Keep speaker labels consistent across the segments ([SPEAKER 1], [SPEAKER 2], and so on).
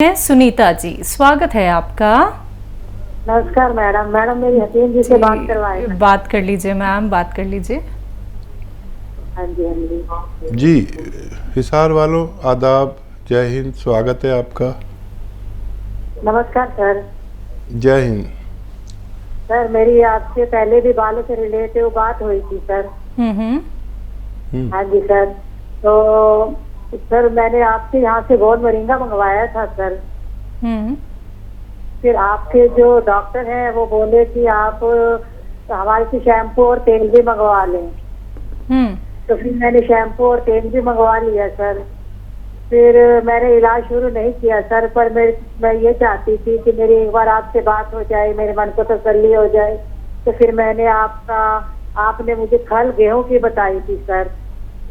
[SPEAKER 1] सुनीता जी, स्वागत है आपका।
[SPEAKER 2] नमस्कार मैडम। मैडम मेरी हसीन जी से बात करवाए।
[SPEAKER 1] बात कर लीजिए मैम, बात कर लीजिए।
[SPEAKER 2] हाँ जी, हाँ जी।
[SPEAKER 3] जी, हिसार वालों आदाब, जय हिंद, स्वागत है आपका।
[SPEAKER 2] नमस्कार सर।
[SPEAKER 3] जय हिंद।
[SPEAKER 2] सर मेरी आपसे पहले भी बालों से रिलेटिव बात हुई थी सर। हाँ जी सर। तो सर मैंने आपके यहाँ से गोल मोरिंगा मंगवाया था सर। फिर आपके जो डॉक्टर हैं वो बोले कि आप हमारे से शैम्पू और तेल भी मंगवा लें। तो फिर मैंने शैम्पू और तेल भी मंगवा लिया सर। फिर मैंने इलाज शुरू नहीं किया सर, पर मैं ये चाहती थी कि मेरी एक बार आपसे बात हो जाए, मेरे मन को तसल्ली हो जाए। तो फिर मैंने आपने मुझे खल गेहूं की बताई थी सर,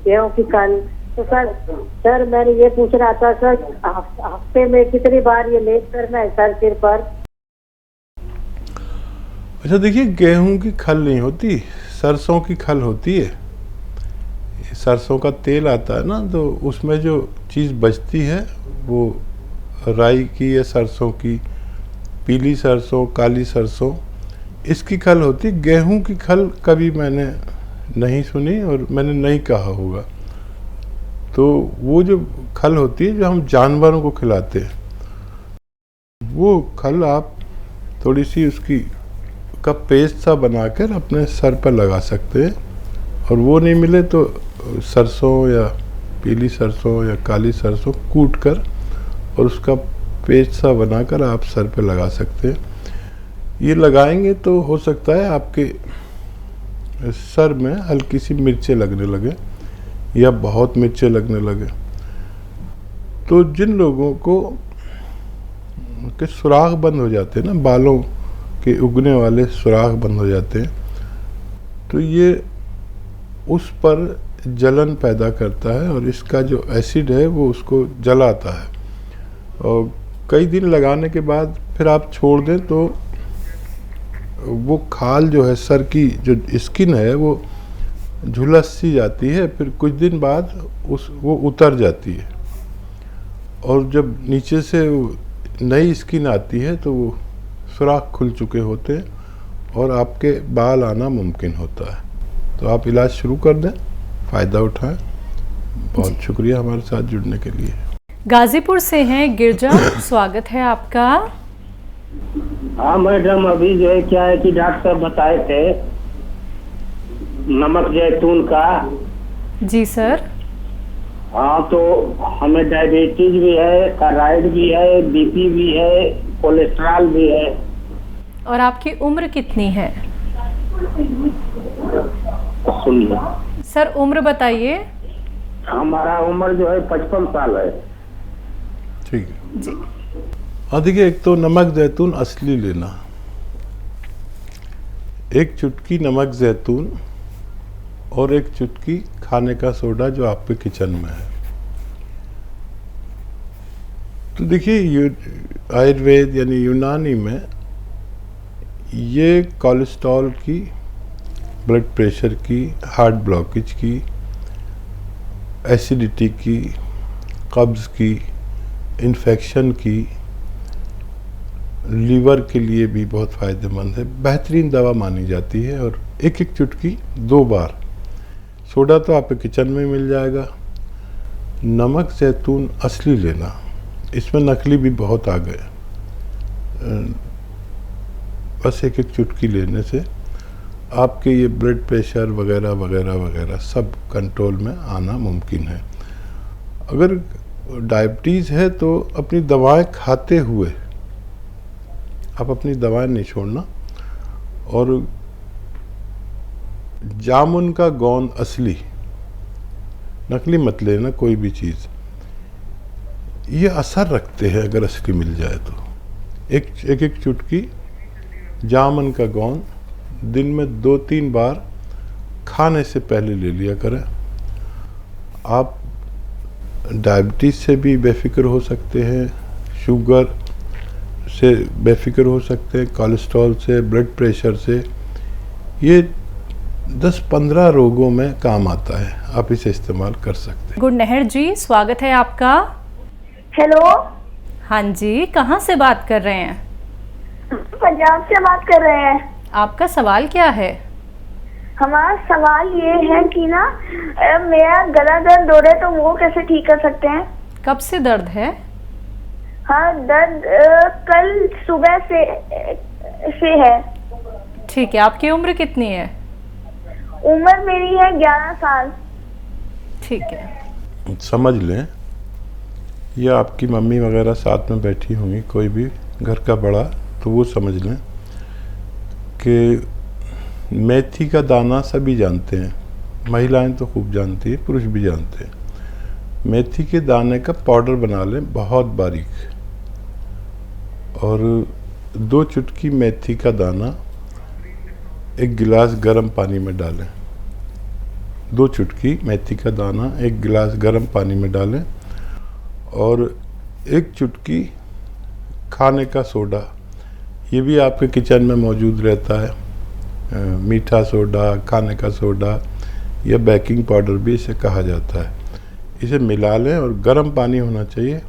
[SPEAKER 2] गेहूं की खल। तो सर मैंने ये पूछना था सर, हफ्ते में कितनी बार ये लेप करना है सर सिर पर?
[SPEAKER 3] अच्छा देखिए, गेहूं की खल नहीं होती, सरसों की खल होती है। सरसों का तेल आता है ना, तो उसमें जो चीज़ बचती है वो राई की या सरसों की, पीली सरसों, काली सरसों, इसकी खल होती। गेहूं की खल कभी मैंने नहीं सुनी और मैंने नहीं कहा होगा। तो वो जो खल होती है जो हम जानवरों को खिलाते हैं, वो खल आप थोड़ी सी उसकी का पेस्ट सा बनाकर अपने सर पर लगा सकते हैं। और वो नहीं मिले तो सरसों या पीली सरसों या काली सरसों कूट कर और उसका पेस्ट सा बनाकर आप सर पे लगा सकते हैं। ये लगाएंगे तो हो सकता है आपके सर में हल्की सी मिर्चें लगने लगे या बहुत मिर्चें लगने लगे। तो जिन लोगों को के सुराख बंद हो जाते हैं ना, बालों के उगने वाले सुराख बंद हो जाते हैं, तो ये उस पर जलन पैदा करता है और इसका जो एसिड है वो उसको जलाता है। और कई दिन लगाने के बाद फिर आप छोड़ दें तो वो खाल जो है, सर की जो स्किन है वो झुलस सी जाती है। फिर कुछ दिन बाद वो उतर जाती है और जब नीचे से नई स्किन आती है तो वो सुराख खुल चुके होते हैं और आपके बाल आना मुमकिन होता है। तो आप इलाज शुरू कर दें, फ़ायदा उठाएं। बहुत शुक्रिया हमारे साथ जुड़ने के लिए।
[SPEAKER 1] गाजीपुर से हैं गिरजा, स्वागत है आपका।
[SPEAKER 4] हाँ मैडम, अभी जो है क्या है कि डॉक्टर साहब बताए थे नमक जैतून का।
[SPEAKER 1] जी सर।
[SPEAKER 4] हाँ, तो हमें डायबिटीज भी है, थायराइड भी है, बीपी भी है, कोलेस्ट्रॉल भी है।
[SPEAKER 1] और आपकी उम्र कितनी है?
[SPEAKER 4] सुनिए
[SPEAKER 1] सर उम्र बताइए।
[SPEAKER 4] हमारा उम्र जो है 55 साल है।
[SPEAKER 3] ठीक है जी। हाँ देखिए, एक तो नमक जैतून असली लेना, एक चुटकी नमक जैतून और एक चुटकी खाने का सोडा जो आपके किचन में है। तो देखिए, आयुर्वेद यानी यूनानी में ये कोलेस्ट्रॉल की, ब्लड प्रेशर की, हार्ट ब्लॉकेज की, एसिडिटी की, कब्ज़ की, इन्फेक्शन की, लीवर के लिए भी बहुत फ़ायदेमंद है, बेहतरीन दवा मानी जाती है। और एक एक चुटकी 2 बार। सोडा तो आपके किचन में मिल जाएगा। नमक जैतून असली लेना, इसमें नकली भी बहुत आ गए। बस एक एक चुटकी लेने से आपके ये ब्लड प्रेशर वगैरह वगैरह वगैरह सब कंट्रोल में आना मुमकिन है। अगर डायबिटीज़ है तो अपनी दवाएं खाते हुए आप अपनी दवाएं नहीं छोड़ना। और जामुन का गोंद असली, नकली मत लेना कोई भी चीज़। ये असर रखते हैं अगर असली मिल जाए तो। एक चुटकी जामुन का गोंद दिन में 2-3 बार खाने से पहले ले लिया करें। आप डायबिटीज़ से भी बेफिक्र हो सकते हैं, शुगर से बेफिक्र हो सकते हैं, कोलेस्ट्रॉल से, ब्लड प्रेशर से। ये 10-15 रोगों में काम आता है, आप इसे इस्तेमाल कर सकते हैं।
[SPEAKER 1] गुड नहर जी, स्वागत है आपका।
[SPEAKER 2] हेलो।
[SPEAKER 1] हाँ जी, कहाँ से बात कर रहे हैं?
[SPEAKER 5] पंजाब से बात कर रहे हैं।
[SPEAKER 1] आपका सवाल क्या है?
[SPEAKER 5] हमारा सवाल ये है कि ना मेरा गला दर्द हो रहा है, तो वो कैसे ठीक कर सकते हैं?
[SPEAKER 1] कब से दर्द है?
[SPEAKER 5] हाँ, दर्द कल सुबह से है।
[SPEAKER 1] ठीक है, आपकी उम्र कितनी है?
[SPEAKER 5] उम्र मेरी है 11 साल।
[SPEAKER 1] ठीक है।
[SPEAKER 3] समझ लें, या आपकी मम्मी वगैरह साथ में बैठी होंगी, कोई भी घर का बड़ा, तो वो समझ लें कि मेथी का दाना सभी जानते हैं, महिलाएं तो खूब जानती है, पुरुष भी जानते हैं। मेथी के दाने का पाउडर बना लें बहुत बारीक, और 2 चुटकी मेथी का दाना 1 गिलास गर्म पानी में डालें। 2 चुटकी मेथी का दाना 1 गिलास गर्म पानी में डालें, और 1 चुटकी खाने का सोडा, ये भी आपके किचन में मौजूद रहता है, मीठा सोडा, खाने का सोडा या बेकिंग पाउडर भी इसे कहा जाता है। इसे मिला लें और गर्म पानी होना चाहिए,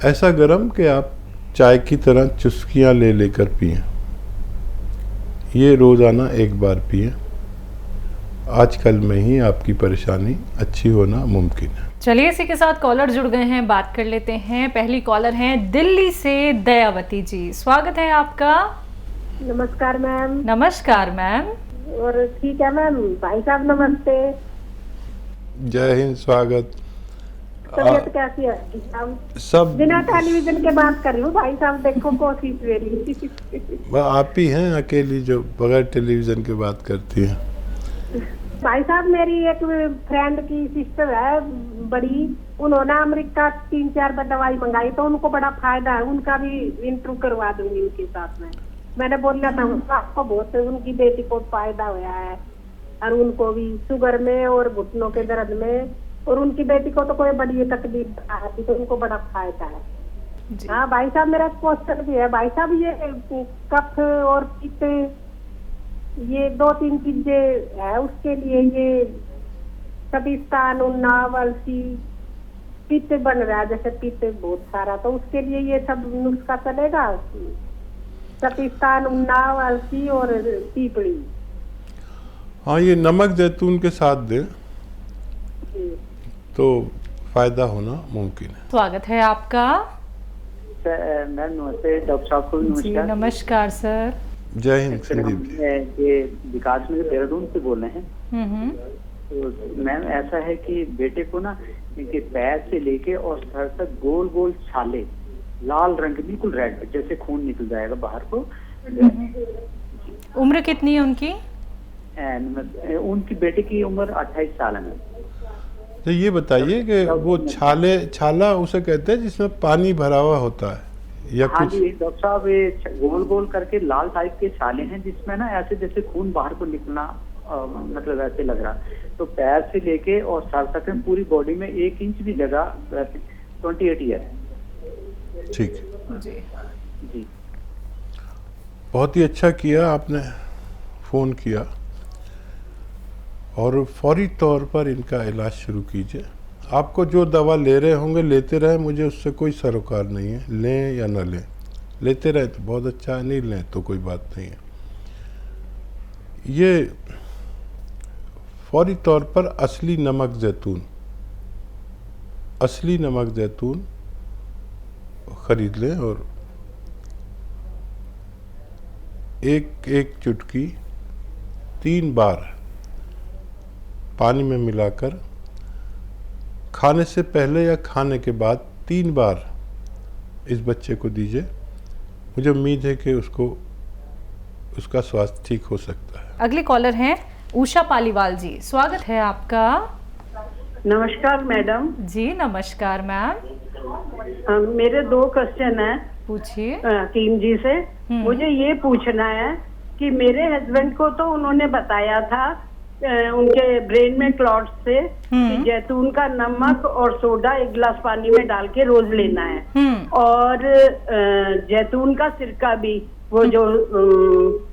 [SPEAKER 3] ऐसा गर्म कि आप चाय की तरह चुस्कियाँ ले लेकर पिएं। ये रोज़ाना 1 बार पिएं। आजकल में ही आपकी परेशानी अच्छी होना मुमकिन है।
[SPEAKER 1] चलिए, इसी के साथ कॉलर जुड़ गए हैं, बात कर लेते हैं। पहली कॉलर हैं दिल्ली से दयावती जी, स्वागत है आपका।
[SPEAKER 2] नमस्कार मैम।
[SPEAKER 1] नमस्कार मैम।
[SPEAKER 2] और ठीक है मैम। भाई साहब नमस्ते।
[SPEAKER 3] जय हिंद, स्वागत।
[SPEAKER 2] तबीयत कैसी है साहब?
[SPEAKER 3] सब
[SPEAKER 2] बिना टेलीविजन के बात कर लूं भाई साहब, देखो कोशिश मेरी।
[SPEAKER 3] आप ही हैं अकेली जो बगैर टेलीविजन के बात करती हैं।
[SPEAKER 2] भाई साहब, मेरी एक फ्रेंड की सिस्टर है बड़ी, उन्होंने अमेरिका 3-4 दवाई मंगाई, तो उनको बड़ा फायदा है। उनका भी इंटरव्यू करवा दूंगी उनके साथ में। मैंने बोला था आपको, बहुत उनकी बेटी को फायदा हुआ है, और उनको भी शुगर में और घुटनों के दर्द में, और उनकी बेटी को तो कोई बड़ी तकलीफ आती, तो उनको बड़ा फायदा है। हाँ भाई साहब, मेरा क्वेश्चन भी है भाई साहब, ये कफ और पित्त, ये 2-3 चीजें है उसके लिए, ये कपिस्तान, उन्नाव, अलसी, पित्त बन रहा है, जैसे पित्त बहुत सारा, तो उसके लिए ये सब नुस्खा चलेगा? कपिस्तान, उन्नाव, अलसी और पीपड़ी।
[SPEAKER 3] हाँ, ये नमक जैतून के साथ दें तो फायदा होना मुमकिन है।
[SPEAKER 1] स्वागत है आपका।
[SPEAKER 4] मैम नमस्ते, डॉक्टर साहब को भी
[SPEAKER 1] जी
[SPEAKER 4] नमस्कार।
[SPEAKER 1] नमस्कार सर।
[SPEAKER 3] जय हिंद संदीप जी।
[SPEAKER 4] ये विकास में देहरादून से बोल रहे हैं। तो मैम ऐसा है कि बेटे को ना इनके पैर से लेके और सर तक गोल गोल छाले, लाल रंग, बिल्कुल रेड, जैसे खून निकल जाएगा बाहर को।
[SPEAKER 1] उम्र कितनी है उनकी?
[SPEAKER 4] उनकी बेटे की उम्र 28 साल है।
[SPEAKER 3] तो ये बताइए कि वो छाला उसे कहते हैं जिसमें पानी भरा हुआ होता है, या
[SPEAKER 4] हाँ
[SPEAKER 3] कुछ?
[SPEAKER 4] जी डॉक्टर साहब, ये गोल गोल करके लाल टाइप के छाले हैं, जिसमें ना ऐसे जैसे खून बाहर को निकलना, मतलब ऐसे लग रहा। तो पैर से लेके और सर तक में पूरी बॉडी में 1 इंच भी जगह 28 ईयर है।
[SPEAKER 3] ठीक है
[SPEAKER 1] जी।
[SPEAKER 4] जी,
[SPEAKER 3] बहुत ही अच्छा किया आपने फ़ोन किया, और फौरी तौर पर इनका इलाज शुरू कीजिए। आपको जो दवा ले रहे होंगे लेते रहें, मुझे उससे कोई सरोकार नहीं है, लें या न लें। लेते रहें तो बहुत अच्छा है, नहीं लें तो कोई बात नहीं है। ये फौरी तौर पर असली नमक जैतून खरीद लें, और एक चुटकी 3 बार पानी में मिलाकर खाने से पहले या खाने के बाद 3 बार इस बच्चे को दीजिए। मुझे उम्मीद है कि उसका स्वास्थ्य ठीक हो सकता है।
[SPEAKER 1] अगले कॉलर हैं उषा पालीवाल जी, स्वागत है आपका।
[SPEAKER 2] नमस्कार मैडम।
[SPEAKER 1] जी नमस्कार मैम।
[SPEAKER 2] मेरे 2 क्वेश्चन हैं
[SPEAKER 1] पूछिए।
[SPEAKER 2] हकीम जी से। मुझे ये पूछना है कि मेरे हस्बैंड को तो उन्होंने बताया था उनके ब्रेन में क्लॉट्स से कि जैतून का नमक और सोडा 1 गिलास पानी में डाल के रोज लेना है, और जैतून का सिरका भी, वो जो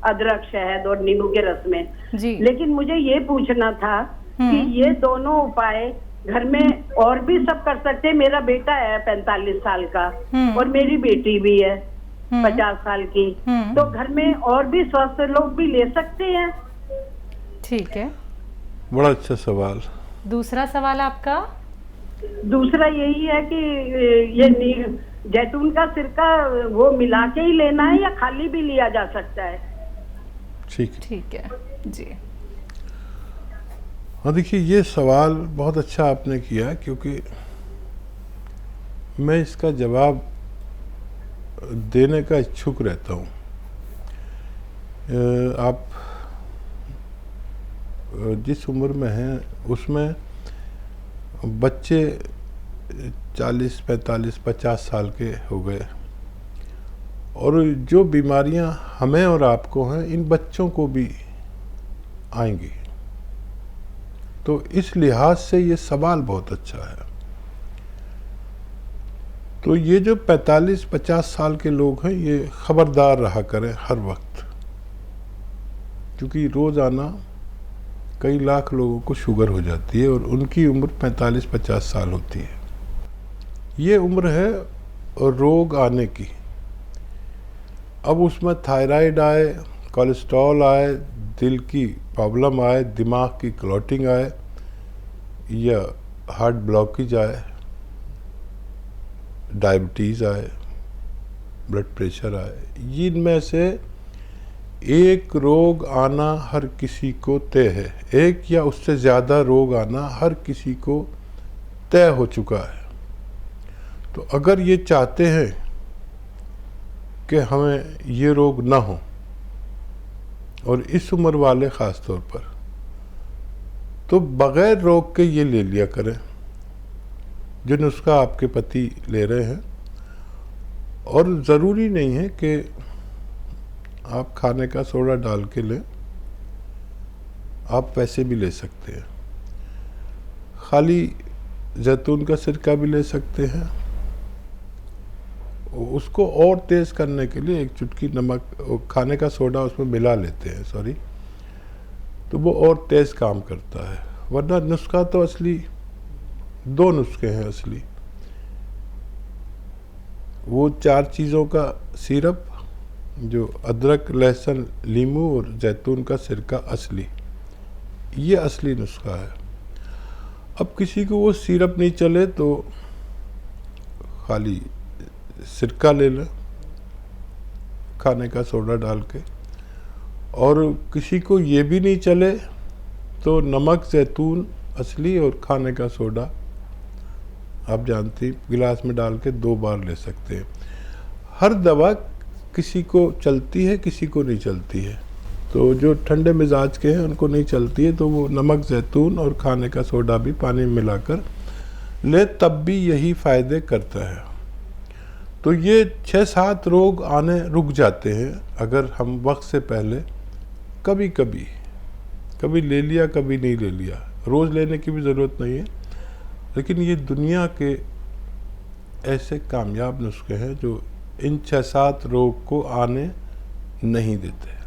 [SPEAKER 2] अदरक, शहद और नींबू के रस में जी। लेकिन मुझे ये पूछना था कि ये दोनों उपाय
[SPEAKER 6] घर में और भी सब कर सकते हैं। मेरा बेटा है 45 साल का और मेरी बेटी भी है 50 साल की, तो घर में और भी स्वस्थ लोग भी ले सकते हैं।
[SPEAKER 1] ठीक है,
[SPEAKER 3] बड़ा अच्छा सवाल।
[SPEAKER 1] दूसरा सवाल आपका?
[SPEAKER 6] दूसरा यही है कि ये जैतून का सिरका वो मिला के ही लेना है या खाली भी लिया जा सकता है?
[SPEAKER 1] ठीक है जी।
[SPEAKER 3] हाँ, देखिए ये सवाल बहुत अच्छा आपने किया, क्योंकि मैं इसका जवाब देने का इच्छुक रहता हूँ। आप जिस उम्र में हैं उसमें बच्चे 40, 45, 50 साल के हो गए, और जो बीमारियां हमें और आपको हैं इन बच्चों को भी आएंगी। तो इस लिहाज से ये सवाल बहुत अच्छा है। तो ये जो 45-50 साल के लोग हैं ये खबरदार रहा करें हर वक्त, क्योंकि रोज़ाना कई लाख लोगों को शुगर हो जाती है और उनकी उम्र 45-50 साल होती है। ये उम्र है रोग आने की। अब उसमें थायराइड आए, कोलेस्ट्रॉल आए, दिल की प्रॉब्लम आए, दिमाग की क्लॉटिंग आए, या हार्ट ब्लॉकेज आए, डायबिटीज़ आए, ब्लड प्रेशर आए, इनमें से एक रोग आना हर किसी को तय है। एक या उससे ज़्यादा रोग आना हर किसी को तय हो चुका है। तो अगर ये चाहते हैं कि हमें ये रोग ना हो, और इस उम्र वाले ख़ास तौर पर, तो बग़ैर रोग के ये ले लिया करें जो नुस्खा आपके पति ले रहे हैं। और ज़रूरी नहीं है कि आप खाने का सोडा डाल के लें, आप वैसे भी ले सकते हैं। खाली जैतून का सिरका भी ले सकते हैं। उसको और तेज़ करने के लिए एक चुटकी नमक, खाने का सोडा उसमें मिला लेते हैं, सॉरी, तो वो और तेज़ काम करता है। वरना नुस्खा तो असली 2 नुस्खे हैं असली। वो 4 चीज़ों का सिरप जो अदरक, लहसुन, नींबू और जैतून का सिरका असली, ये असली नुस्खा है। अब किसी को वो सिरप नहीं चले तो खाली सिरका ले लें खाने का सोडा डाल के, और किसी को ये भी नहीं चले तो नमक, जैतून असली और खाने का सोडा आप जानती गिलास में डाल के 2 बार ले सकते हैं। हर दवा किसी को चलती है, किसी को नहीं चलती है। तो जो ठंडे मिजाज के हैं उनको नहीं चलती है, तो वो नमक, जैतून और खाने का सोडा भी पानी में मिलाकर ले, तब भी यही फ़ायदे करता है। तो ये 6-7 रोग आने रुक जाते हैं अगर हम वक्त से पहले कभी ले लिया, कभी नहीं ले लिया। रोज़ लेने की भी ज़रूरत नहीं है, लेकिन ये दुनिया के ऐसे कामयाब नुस्खे हैं जो इन 6-7 रोग को आने नहीं देते।